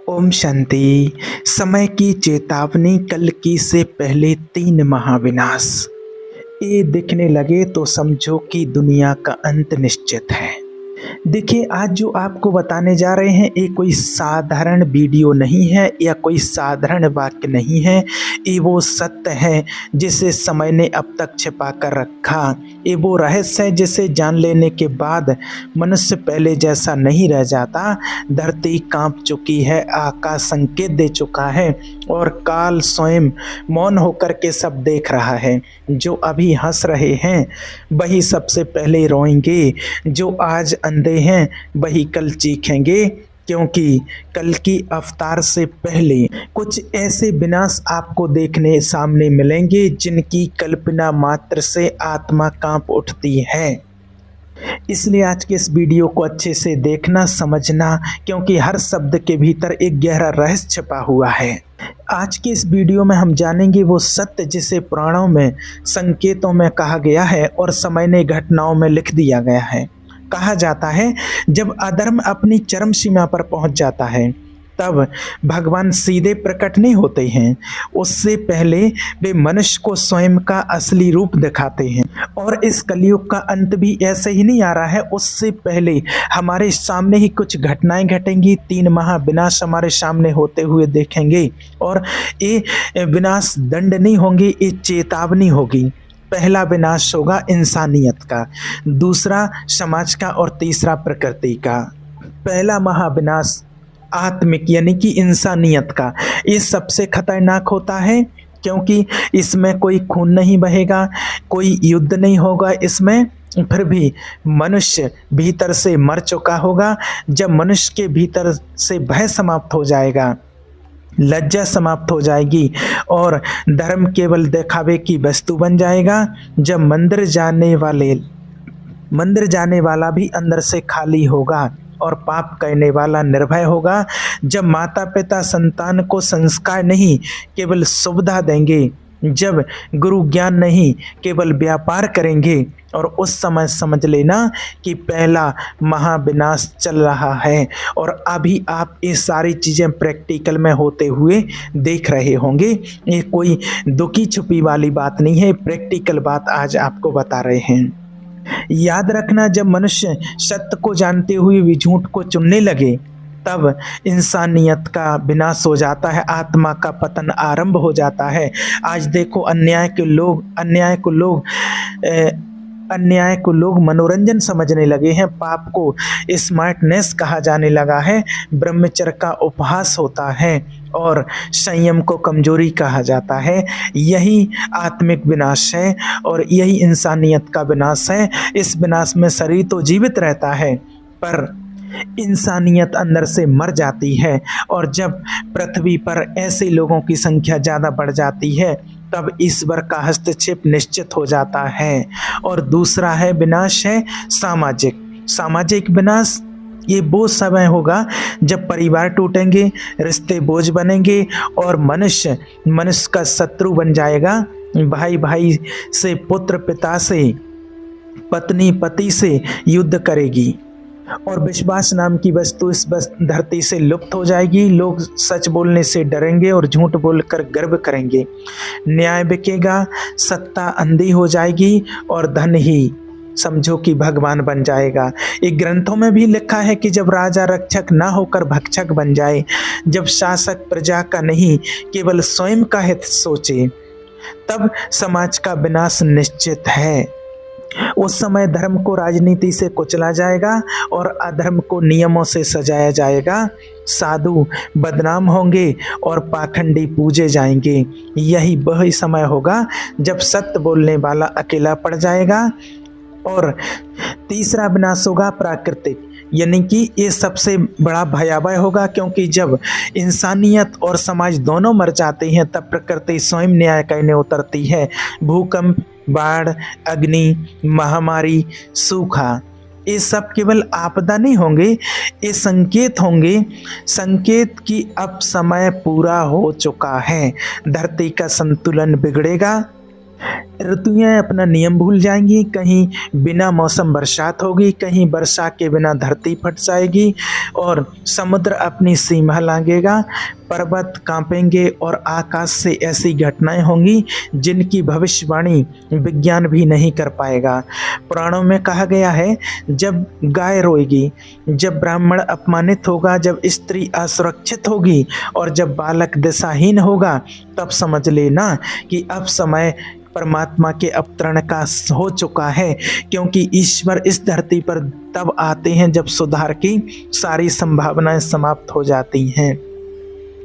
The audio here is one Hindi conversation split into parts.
ओम शांति। समय की चेतावनी, कल की से पहले 3 महाविनाश। ये दिखने लगे तो समझो कि दुनिया का अंत निश्चित है। देखिए, आज जो आपको बताने जा रहे हैं ये कोई साधारण वीडियो नहीं है या कोई साधारण वाक्य नहीं है। ये वो सत्य है जिसे समय ने अब तक छिपा कर रखा। ये वो रहस्य है जिसे जान लेने के बाद मनुष्य पहले जैसा नहीं रह जाता। धरती कांप चुकी है, आकाश संकेत दे चुका है और काल स्वयं मौन होकर के सब देख रहा है। जो अभी हंस रहे हैं वही सबसे पहले रोएंगे, जो आज अंधे हैं वही कल चीखेंगे, क्योंकि कल की अवतार से पहले कुछ ऐसे विनाश आपको देखने सामने मिलेंगे जिनकी कल्पना मात्र से आत्मा कांप उठती है। इसलिए आज के इस वीडियो को अच्छे से देखना, समझना, क्योंकि हर शब्द के भीतर एक गहरा रहस्य छिपा हुआ है। आज के इस वीडियो में हम जानेंगे वो सत्य जिसे पुराणों में, संकेतों में कहा गया है और समय ने घटनाओं में लिख दिया गया है। कहा जाता है जब अधर्म अपनी चरम सीमा पर पहुंच जाता है तब भगवान सीधे प्रकट नहीं होते हैं, उससे पहले वे मनुष्य को स्वयं का असली रूप दिखाते हैं। और इस कलयुग का अंत भी ऐसे ही नहीं आ रहा है, उससे पहले हमारे सामने ही कुछ घटनाएं घटेंगी। 3 महाविनाश हमारे सामने होते हुए देखेंगे और ये विनाश दंड नहीं होंगे, ये चेतावनी होगी। पहला विनाश होगा इंसानियत का, दूसरा समाज का और तीसरा प्रकृति का। पहला महाविनाश आत्मिक यानी कि इंसानियत का, ये सबसे खतरनाक होता है क्योंकि इसमें कोई खून नहीं बहेगा, कोई युद्ध नहीं होगा इसमें, फिर भी मनुष्य भीतर से मर चुका होगा। जब मनुष्य के भीतर से भय समाप्त हो जाएगा, लज्जा समाप्त हो जाएगी और धर्म केवल दिखावे की वस्तु बन जाएगा। जब मंदिर जाने वाला भी अंदर से खाली होगा और पाप करने वाला निर्भय होगा। जब माता पिता संतान को संस्कार नहीं केवल सुविधा देंगे, जब गुरु ज्ञान नहीं केवल व्यापार करेंगे, और उस समय समझ लेना कि पहला महाविनाश चल रहा है। और अभी आप ये सारी चीज़ें प्रैक्टिकल में होते हुए देख रहे होंगे। ये कोई दुखी छुपी वाली बात नहीं है, प्रैक्टिकल बात आज आपको बता रहे हैं। याद रखना, जब मनुष्य सत्य को जानते हुए भी झूठ को चुनने लगे तब इंसानियत का विनाश हो जाता है, आत्मा का पतन आरंभ हो जाता है। आज देखो अन्याय को लोग मनोरंजन समझने लगे हैं, पाप को स्मार्टनेस कहा जाने लगा है, ब्रह्मचर्य का उपहास होता है और संयम को कमजोरी कहा जाता है। यही आत्मिक विनाश है और यही इंसानियत का विनाश है। इस विनाश में शरीर तो जीवित रहता है पर इंसानियत अंदर से मर जाती है। और जब पृथ्वी पर ऐसे लोगों की संख्या ज़्यादा बढ़ जाती है तब ईश्वर का हस्तक्षेप निश्चित हो जाता है। और दूसरा है विनाश है सामाजिक विनाश। ये वो समय होगा जब परिवार टूटेंगे, रिश्ते बोझ बनेंगे और मनुष्य का शत्रु बन जाएगा। भाई भाई से, पुत्र पिता से, पत्नी पति से युद्ध करेगी और विश्वास नाम की वस्तु इस धरती से लुप्त हो जाएगी। लोग सच बोलने से डरेंगे और झूठ बोलकर गर्व करेंगे। न्याय बिकेगा, सत्ता अंधी हो जाएगी और धन ही समझो कि भगवान बन जाएगा। एक ग्रंथों में भी लिखा है कि जब राजा रक्षक ना होकर भक्षक बन जाए, जब शासक प्रजा का नहीं केवल स्वयं का हित सोचे, तब समाज का विनाश निश्चित है। उस समय धर्म को राजनीति से कुचला जाएगा और अधर्म को नियमों से सजाया जाएगा। साधु बदनाम होंगे और पाखंडी पूजे जाएंगे। यही वही समय होगा जब सत्य बोलने वाला अकेला पड़ जाएगा। और तीसरा विनाश होगा प्राकृतिक, यानी कि ये सबसे बड़ा भयावह होगा, क्योंकि जब इंसानियत और समाज दोनों मर जाते हैं तब प्रकृति स्वयं न्याय करने उतरती है। भूकंप, बाढ़, अग्नि, महामारी, सूखा, ये सब केवल आपदा नहीं होंगे, ये संकेत होंगे, संकेत कि अब समय पूरा हो चुका है। धरती का संतुलन बिगड़ेगा, ऋतुएं अपना नियम भूल जाएंगी, कहीं बिना मौसम बरसात होगी, कहीं वर्षा के बिना धरती फट जाएगी और समुद्र अपनी सीमा लांघेगा, पर्वत कांपेंगे और आकाश से ऐसी घटनाएं होंगी जिनकी भविष्यवाणी विज्ञान भी नहीं कर पाएगा। पुराणों में कहा गया है, जब गाय रोएगी, जब ब्राह्मण अपमानित होगा, जब स्त्री असुरक्षित होगी और जब बालक दिशाहीन होगा, तब समझ लेना कि अब समय परमात्मा के अवतरण का हो चुका है, क्योंकि ईश्वर इस धरती पर तब आते हैं जब सुधार की सारी संभावनाएं समाप्त हो जाती हैं।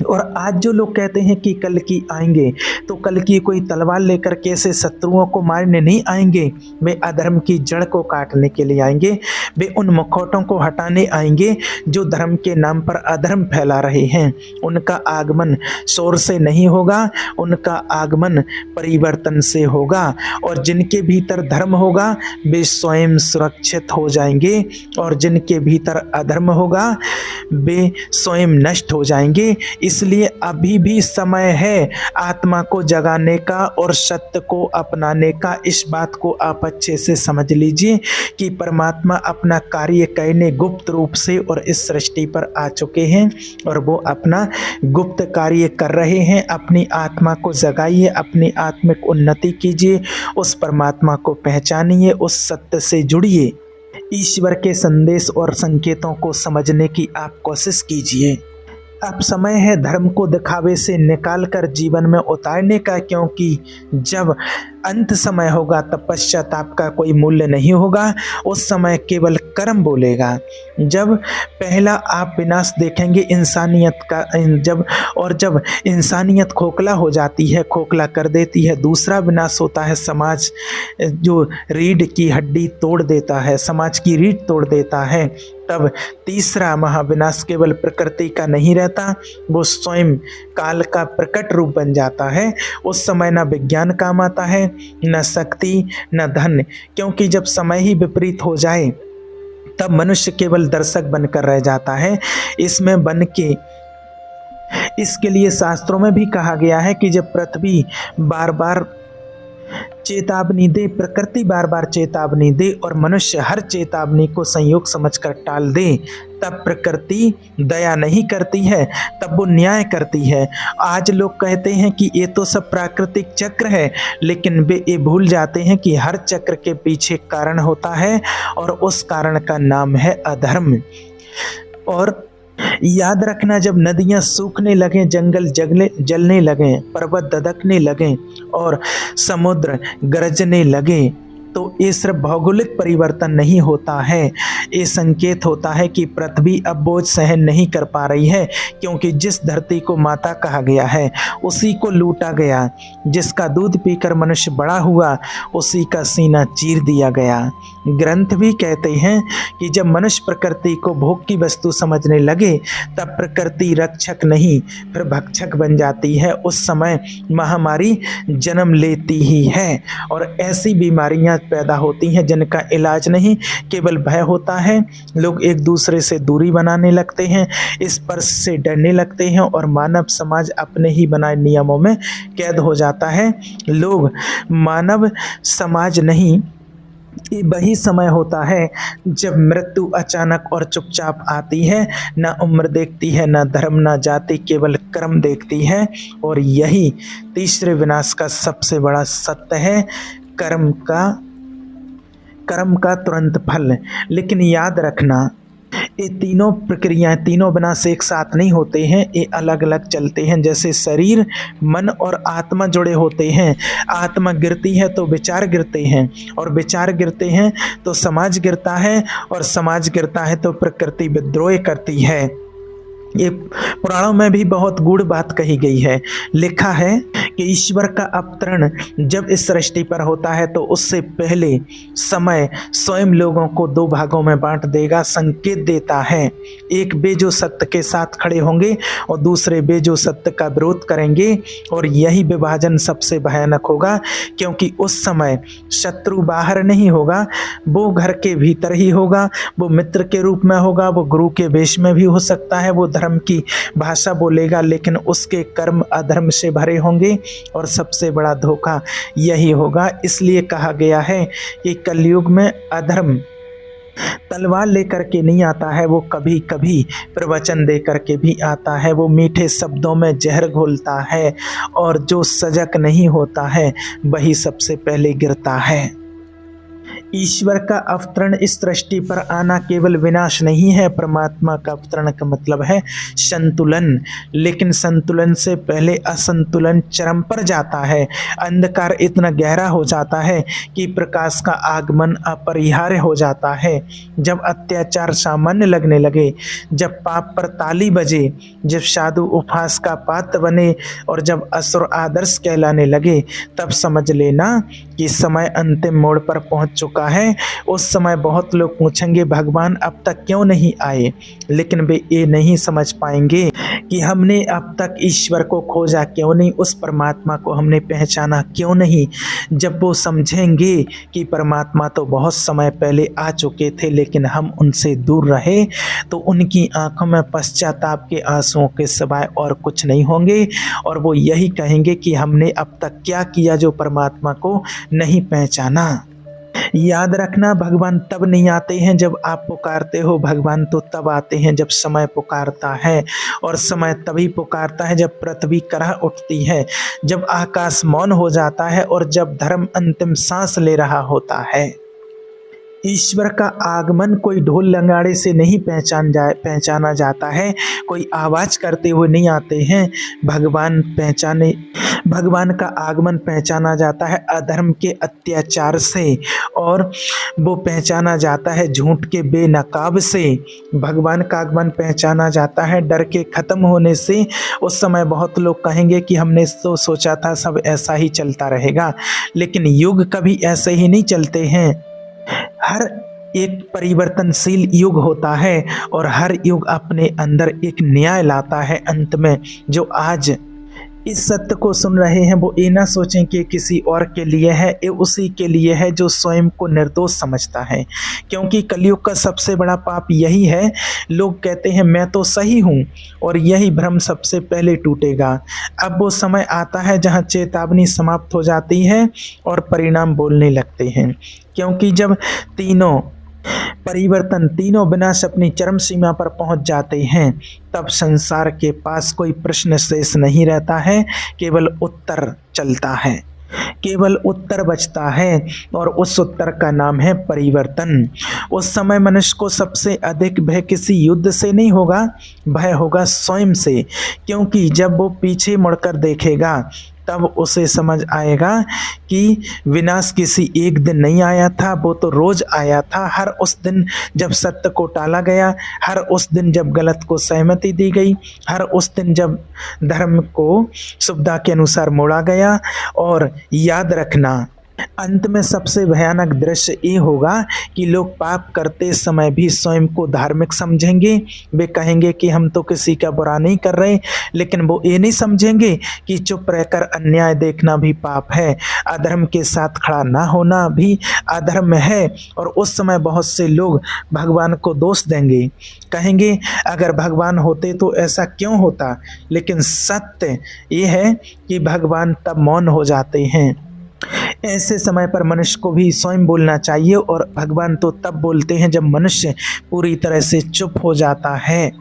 और आज जो लोग कहते हैं कि कल की आएंगे, तो कल की कोई तलवार लेकर कैसे शत्रुओं को मारने नहीं आएंगे, वे अधर्म की जड़ को काटने के लिए आएंगे। वे उन मुखौटों को हटाने आएंगे जो धर्म के नाम पर अधर्म फैला रहे हैं। उनका आगमन शोर से नहीं होगा, उनका आगमन परिवर्तन से होगा। और जिनके भीतर धर्म होगा वे स्वयं सुरक्षित हो जाएंगे, और जिनके भीतर अधर्म होगा वे स्वयं नष्ट हो जाएंगे। इसलिए अभी भी समय है आत्मा को जगाने का और सत्य को अपनाने का। इस बात को आप अच्छे से समझ लीजिए कि परमात्मा अपना कार्य करने गुप्त रूप से और इस सृष्टि पर आ चुके हैं और वो अपना गुप्त कार्य कर रहे हैं। अपनी आत्मा को जगाइए, अपनी आत्मिक उन्नति कीजिए, उस परमात्मा को पहचानिए, उस सत्य से जुड़िए। ईश्वर के संदेश और संकेतों को समझने की आप कोशिश कीजिए। अब समय है धर्म को दिखावे से निकालकर जीवन में उतारने का, क्योंकि जब अंत समय होगा तब पश्चाताप का कोई मूल्य नहीं होगा। उस समय केवल कर्म बोलेगा। जब पहला आप विनाश देखेंगे इंसानियत का, जब इंसानियत खोखला हो जाती है, खोखला कर देती है, दूसरा विनाश होता है समाज, जो रीढ़ की हड्डी तोड़ देता है, समाज की रीढ़ तोड़ देता है। तब तीसरा महाविनाश केवल प्रकृति का नहीं रहता, वो स्वयं काल का प्रकट रूप बन जाता है। उस समय न विज्ञान काम आता है, न शक्ति, न धन, क्योंकि जब समय ही विपरीत हो जाए तब मनुष्य केवल दर्शक बनकर रह जाता है। इसमें बन के इसके लिए शास्त्रों में भी कहा गया है कि जब पृथ्वी बार बार चेतावनी दे, प्रकृति बार बार चेतावनी दे और मनुष्य हर चेतावनी को संयोग समझकर टाल दे, तब प्रकृति दया नहीं करती है, तब वो न्याय करती है। आज लोग कहते हैं कि ये तो सब प्राकृतिक चक्र है, लेकिन वे ये भूल जाते हैं कि हर चक्र के पीछे कारण होता है और उस कारण का नाम है अधर्म। और याद रखना, जब नदियां सूखने लगें, जंगल जलने लगें, पर्वत ददकने लगें और समुद्र गरजने लगे, तो ये सिर्फ भौगोलिक परिवर्तन नहीं होता है, ये संकेत होता है कि पृथ्वी अब बोझ सहन नहीं कर पा रही है, क्योंकि जिस धरती को माता कहा गया है उसी को लूटा गया। जिसका दूध पीकर मनुष्य बड़ा हुआ उसी का सीना चीर दिया गया। ग्रंथ भी कहते हैं कि जब मनुष्य प्रकृति को भोग की वस्तु समझने लगे तब प्रकृति रक्षक नहीं फिर भक्षक बन जाती है। उस समय महामारी जन्म लेती ही है और ऐसी बीमारियां पैदा होती हैं जिनका इलाज नहीं, केवल भय होता है। लोग एक दूसरे से दूरी बनाने लगते हैं, स्पर्श से डरने लगते हैं और मानव समाज अपने ही बनाए नियमों में कैद हो जाता है। लोग मानव समाज नहीं, ये वही समय होता है जब मृत्यु अचानक और चुपचाप आती है। ना उम्र देखती है, ना धर्म, ना जाति, केवल कर्म देखती है। और यही तीसरे विनाश का सबसे बड़ा सत्य है, कर्म का तुरंत फल। लेकिन याद रखना, ये तीनों प्रक्रियाएं, तीनों विनाश एक साथ नहीं होते हैं, ये अलग अलग चलते हैं। जैसे शरीर, मन और आत्मा जुड़े होते हैं। आत्मा गिरती है तो विचार गिरते हैं, और विचार गिरते हैं तो समाज गिरता है, और समाज गिरता है तो प्रकृति विद्रोह करती है। ये पुराणों में भी बहुत गूढ़ बात कही गई है। लिखा है कि ईश्वर का अवतरण जब इस सृष्टि पर होता है तो उससे पहले समय स्वयं लोगों को दो भागों में बांट देगा। संकेत देता है, एक वे जो सत्य के साथ खड़े होंगे और दूसरे वे जो सत्य का विरोध करेंगे। और यही विभाजन सबसे भयानक होगा, क्योंकि उस समय शत्रु बाहर नहीं होगा, वो घर के भीतर ही होगा। वो मित्र के रूप में होगा, वो गुरु के वेश में भी हो सकता है, वो धर्म की भाषा बोलेगा, लेकिन उसके कर्म अधर्म से भरे होंगे। और सबसे बड़ा धोखा यही होगा। इसलिए कहा गया है कि कलयुग में अधर्म तलवार लेकर के नहीं आता है, वो कभी कभी प्रवचन दे करके भी आता है। वो मीठे शब्दों में जहर घोलता है और जो सजग नहीं होता है वही सबसे पहले गिरता है। ईश्वर का अवतरण इस सृष्टि पर आना केवल विनाश नहीं है। परमात्मा का अवतरण का मतलब है संतुलन, लेकिन संतुलन से पहले असंतुलन चरम पर जाता है। अंधकार इतना गहरा हो जाता है कि प्रकाश का आगमन अपरिहार्य हो जाता है। जब अत्याचार सामान्य लगने लगे, जब पाप पर ताली बजे, जब साधु उपहास का पात्र बने और जब असुर आदर्श कहलाने लगे, तब समझ लेना कि समय अंतिम मोड़ पर पहुंच चुका है। उस समय बहुत लोग पूछेंगे भगवान अब तक क्यों नहीं आए, लेकिन वे ये नहीं समझ पाएंगे कि हमने अब तक ईश्वर को खोजा क्यों नहीं, उस परमात्मा को हमने पहचाना क्यों नहीं। जब वो समझेंगे कि परमात्मा तो बहुत समय पहले आ चुके थे लेकिन हम उनसे दूर रहे, तो उनकी आंखों में पश्चाताप के आंसुओं के सिवाय और कुछ नहीं होंगे और वो यही कहेंगे कि हमने अब तक क्या किया जो परमात्मा को नहीं पहचाना। याद रखना, भगवान तब नहीं आते हैं जब आप पुकारते हो, भगवान तो तब आते हैं जब समय पुकारता है, और समय तभी पुकारता है जब पृथ्वी करह उठती है, जब आकाश मौन हो जाता है और जब धर्म अंतिम सांस ले रहा होता है। ईश्वर का आगमन कोई ढोल लंगाड़े से नहीं पहचाना जाता है, कोई आवाज करते हुए नहीं आते हैं। भगवान का आगमन पहचाना जाता है अधर्म के अत्याचार से, और वो पहचाना जाता है झूठ के बेनकाब से। भगवान का आगमन पहचाना जाता है डर के खत्म होने से। उस समय बहुत लोग कहेंगे कि हमने तो सोचा था सब ऐसा ही चलता रहेगा, लेकिन युग कभी ऐसे ही नहीं चलते हैं। हर एक परिवर्तनशील युग होता है और हर युग अपने अंदर एक न्याय लाता है अंत में। जो आज इस सत्य को सुन रहे हैं वो ये ना सोचें कि किसी और के लिए है, ये उसी के लिए है जो स्वयं को निर्दोष समझता है। क्योंकि कलयुग का सबसे बड़ा पाप यही है, लोग कहते हैं मैं तो सही हूँ, और यही भ्रम सबसे पहले टूटेगा। अब वो समय आता है जहाँ चेतावनी समाप्त हो जाती है और परिणाम बोलने लगते हैं। क्योंकि जब तीनों विनाश अपनी चरम सीमा पर पहुंच जाते हैं, तब संसार के पास कोई प्रश्न शेष नहीं रहता है, केवल उत्तर चलता है, केवल उत्तर बचता है, और उस उत्तर का नाम है परिवर्तन। उस समय मनुष्य को सबसे अधिक भय किसी युद्ध से नहीं होगा, भय होगा स्वयं से। क्योंकि जब वो पीछे मुड़कर देखेगा तब उसे समझ आएगा कि विनाश किसी एक दिन नहीं आया था, वो तो रोज आया था। हर उस दिन जब सत्य को टाला गया, हर उस दिन जब गलत को सहमति दी गई, हर उस दिन जब धर्म को सुविधा के अनुसार मोड़ा गया। और याद रखना, अंत में सबसे भयानक दृश्य ये होगा कि लोग पाप करते समय भी स्वयं को धार्मिक समझेंगे। वे कहेंगे कि हम तो किसी का बुरा नहीं कर रहे, लेकिन वो ये नहीं समझेंगे कि चुप रहकर अन्याय देखना भी पाप है, अधर्म के साथ खड़ा ना होना भी अधर्म है। और उस समय बहुत से लोग भगवान को दोष देंगे, कहेंगे अगर भगवान होते तो ऐसा क्यों होता। लेकिन सत्य ये है कि भगवान तब मौन हो जाते हैं। ऐसे समय पर मनुष्य को भी स्वयं बोलना चाहिए, और भगवान तो तब बोलते हैं जब मनुष्य पूरी तरह से चुप हो जाता है।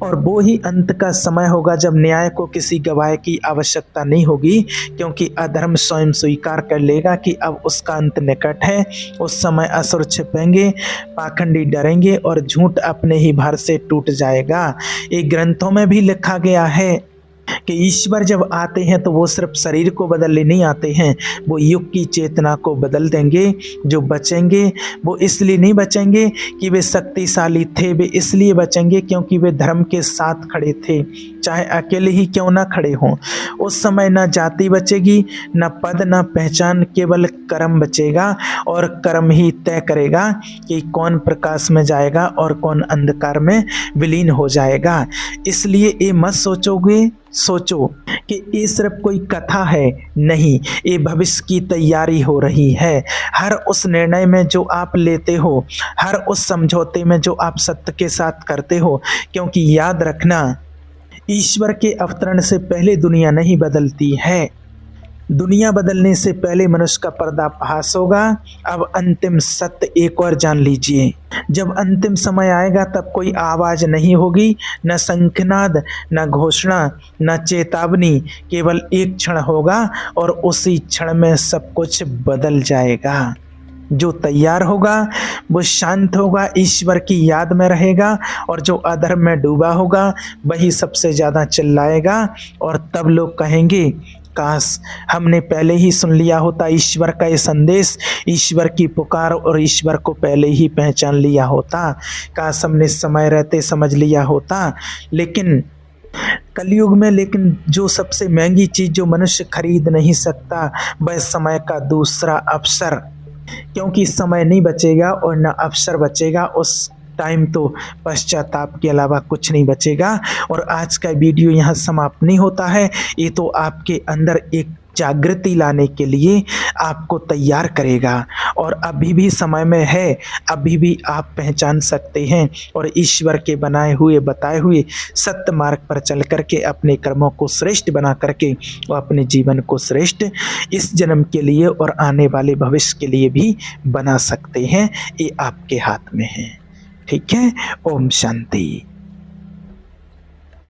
और वो ही अंत का समय होगा जब न्याय को किसी गवाह की आवश्यकता नहीं होगी, क्योंकि अधर्म स्वयं स्वीकार कर लेगा कि अब उसका अंत निकट है। उस समय असुर छिपेंगे, पाखंडी डरेंगे और झूठ अपने ही भार से टूट जाएगा। ये ग्रंथों में भी लिखा गया है कि ईश्वर जब आते हैं तो वो सिर्फ शरीर को बदलने नहीं आते हैं, वो युग की चेतना को बदल देंगे। जो बचेंगे वो इसलिए नहीं बचेंगे कि वे शक्तिशाली थे, वे इसलिए बचेंगे क्योंकि वे धर्म के साथ खड़े थे, चाहे अकेले ही क्यों ना खड़े हों। उस समय ना जाति बचेगी, ना पद, ना पहचान, केवल कर्म बचेगा, और कर्म ही तय करेगा कि कौन प्रकाश में जाएगा और कौन अंधकार में विलीन हो जाएगा। इसलिए ये मत सोचो कि ये सिर्फ कोई कथा है, नहीं, ये भविष्य की तैयारी हो रही है। हर उस निर्णय में जो आप लेते हो, हर उस समझौते में जो आप सत्य के साथ करते हो, क्योंकि याद रखना ईश्वर के अवतरण से पहले दुनिया नहीं बदलती है। दुनिया बदलने से पहले मनुष्य का पर्दाफाश होगा। अब अंतिम सत्य एक और जान लीजिए, जब अंतिम समय आएगा तब कोई आवाज नहीं होगी, न शंखनाद, न घोषणा, न चेतावनी, केवल एक क्षण होगा और उसी क्षण में सब कुछ बदल जाएगा। जो तैयार होगा वो शांत होगा, ईश्वर की याद में रहेगा, और जो अधर्म में डूबा होगा वही सबसे ज़्यादा चिल्लाएगा। और तब लोग कहेंगे, काश हमने पहले ही सुन लिया होता ईश्वर का ये संदेश, ईश्वर की पुकार, और ईश्वर को पहले ही पहचान लिया होता। काश हमने समय रहते समझ लिया होता। लेकिन कलयुग में जो सबसे महंगी चीज़ जो मनुष्य खरीद नहीं सकता वह समय का दूसरा अवसर, क्योंकि समय नहीं बचेगा और न अवसर बचेगा। उस टाइम तो पश्चाताप के अलावा कुछ नहीं बचेगा। और आज का वीडियो यहाँ समाप्त नहीं होता है, ये तो आपके अंदर एक जागृति लाने के लिए आपको तैयार करेगा। और अभी भी समय में है, अभी भी आप पहचान सकते हैं और ईश्वर के बनाए हुए बताए हुए सत्य मार्ग पर चल करके अपने कर्मों को श्रेष्ठ बना करके और अपने जीवन को श्रेष्ठ इस जन्म के लिए और आने वाले भविष्य के लिए भी बना सकते हैं। ये आपके हाथ में है। ठीक है। ओम शांति।